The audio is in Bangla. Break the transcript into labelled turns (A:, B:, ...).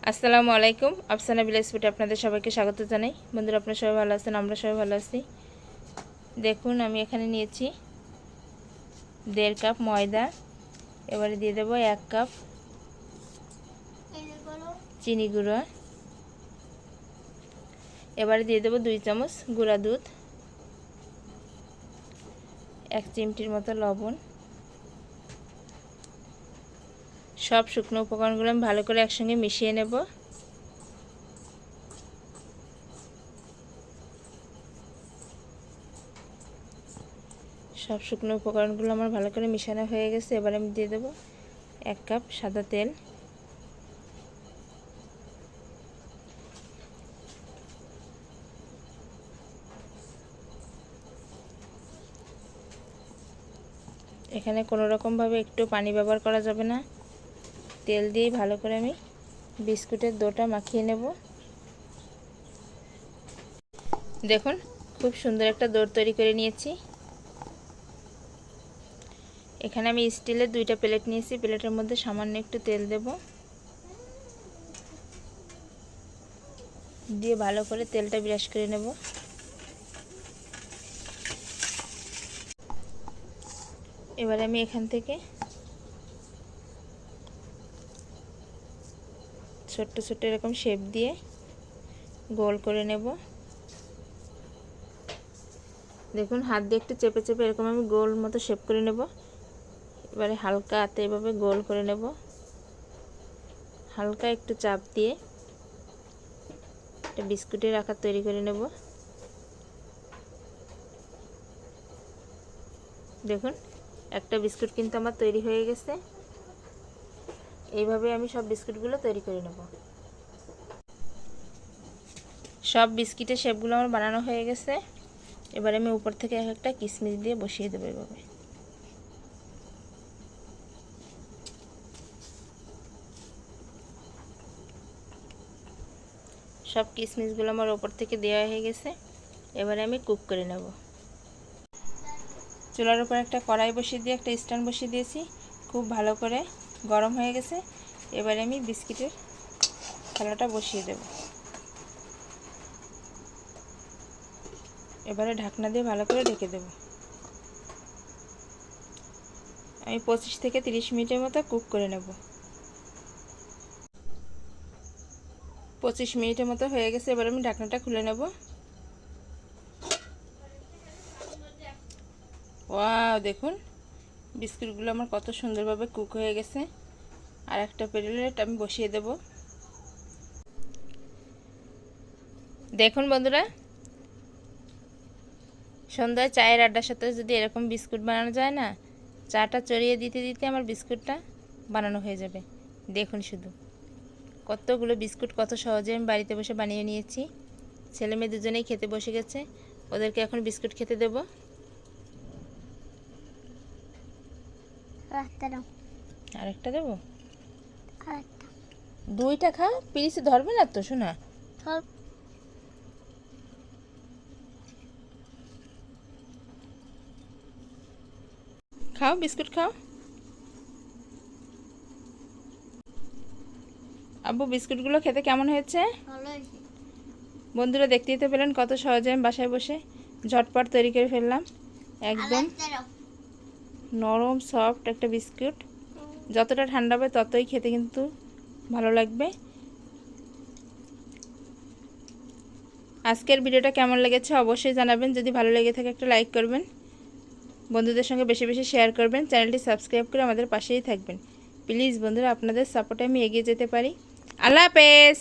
A: আসসালামু আলাইকুম। আফসানা ভিলেজ ফুডে আপনাদের সবাইকে স্বাগত জানাই। বন্ধুরা, আপনারা সবাই ভালো আছেন? আমরা সবাই ভালো আছি। দেখুন, আমি এখানে নিয়েছি 1.5 কাপ ময়দা। এবারে দিয়ে দেবো 1 কাপ চিনি গুঁড়ো। এবারে দিয়ে দেবো 2 চামচ গুঁড়া দুধ, 1 চিমটির মতো লবণ। সব শুকনো উপকরণগুলো আমি ভালো করে একসঙ্গে মিশিয়ে নেব। সব শুকনো উপকরণগুলো আমার ভালো করে মিশানো হয়ে গেছে। এবার আমি দিয়ে দেবো 1 কাপ সাদা তেল। এখানে কোনো রকমভাবে একটু পানি ব্যবহার করা যাবে না। তেল দিয়েই ভালো করে আমি বিস্কুটের ডোটা মাখিয়ে নেব। দেখুন, খুব সুন্দর একটা ডো তৈরি করে নিয়েছি। এখানে আমি স্টিলের 2টা প্লেট নিয়েছি। প্লেটের মধ্যে সামান্য একটু তেল দেব, দিয়ে ভালো করে তেলটা ব্রাশ করে নেব। এবারে আমি এখান থেকে ছোট্ট ছোট্ট এরকম শেপ দিয়ে গোল করে নেব। দেখুন, হাত দিয়ে একটু চেপে চেপে এরকম আমি গোল মতো শেপ করে নেব। এবারে হালকা হাতে এভাবে গোল করে নেব। হালকা একটু চাপ দিয়ে একটা বিস্কুটের আকার তৈরি করে নেব। দেখুন, একটা বিস্কুট কিন্তু আমার তৈরি হয়ে গেছে। এইভাবে আমি সব বিস্কুটগুলো তৈরি করে নেব। সব বিস্কিটের শেপগুলো আমার বানানো হয়ে গেছে। এবার আমি উপর থেকে একটা কিশমিশ দিয়ে বসিয়ে দেবো। এভাবে সব কিশমিশগুলো আমার উপর থেকে দেওয়া হয়ে গেছে। এবারে আমি কুক করে নেব। চুলার উপর একটা কড়াই বসিয়ে দিয়ে একটা স্ট্যান্ড বসিয়ে দিয়েছি। খুব ভালো করে গরম হয়ে গেছে। এবারে আমি বিস্কিটের থালাটা বসিয়ে দেব। এবারে ঢাকনা দিয়ে ভালো করে ঢেকে দেব। আমি 25 থেকে 30 মিনিটের মতো কুক করে নেব। 25 মিনিটের মতো হয়ে গেছে। এবার আমি ঢাকনাটা খুলে নেব। ওয়াও, দেখুন বিস্কুটগুলো আমার কত সুন্দরভাবে কুক হয়ে গেছে। আর একটা প্লেট আমি বসিয়ে দেব। দেখুন বন্ধুরা, সন্ধ্যায় চায়ের আড্ডার সাথে যদি এরকম বিস্কুট বানানো যায় না, চাটা চড়িয়ে দিতে দিতে আমার বিস্কুটটা বানানো হয়ে যাবে। দেখুন শুধু কতগুলো বিস্কুট কত সহজে আমি বাড়িতে বসে বানিয়ে নিয়েছি। ছেলে মেয়ে দুজনেই খেতে বসে গেছে। ওদেরকে এখন বিস্কুট খেতে দেব। আরেকটা দেবো? 2টা খা, পিরিসে ধরবে না তো শোনা। খাও, বিস্কুট খাও। আব্বু, বিস্কুটগুলো খেতে কেমন হয়েছে? বন্ধুরা, দেখতেই তো পেলেন কত সহজে আমি বাসায় বসে ঝটপট তৈরি করে ফেললাম। একদম নরম সফট একটা বিস্কুট। যতটা ঠান্ডা হবে ততই খেতে কিন্তু ভালো লাগবে। আজকের ভিডিওটা কেমন লেগেছে অবশ্যই জানাবেন। যদি ভালো লেগে থাকে একটা লাইক করবেন, বন্ধুদের সঙ্গে বেশি বেশি শেয়ার করবেন, চ্যানেলটি সাবস্ক্রাইব করে আমাদের পাশেই থাকবেন। প্লিজ বন্ধুরা, আপনাদের সাপোর্টে আমি এগিয়ে যেতে পারি। আল্লাহ হাফেজ।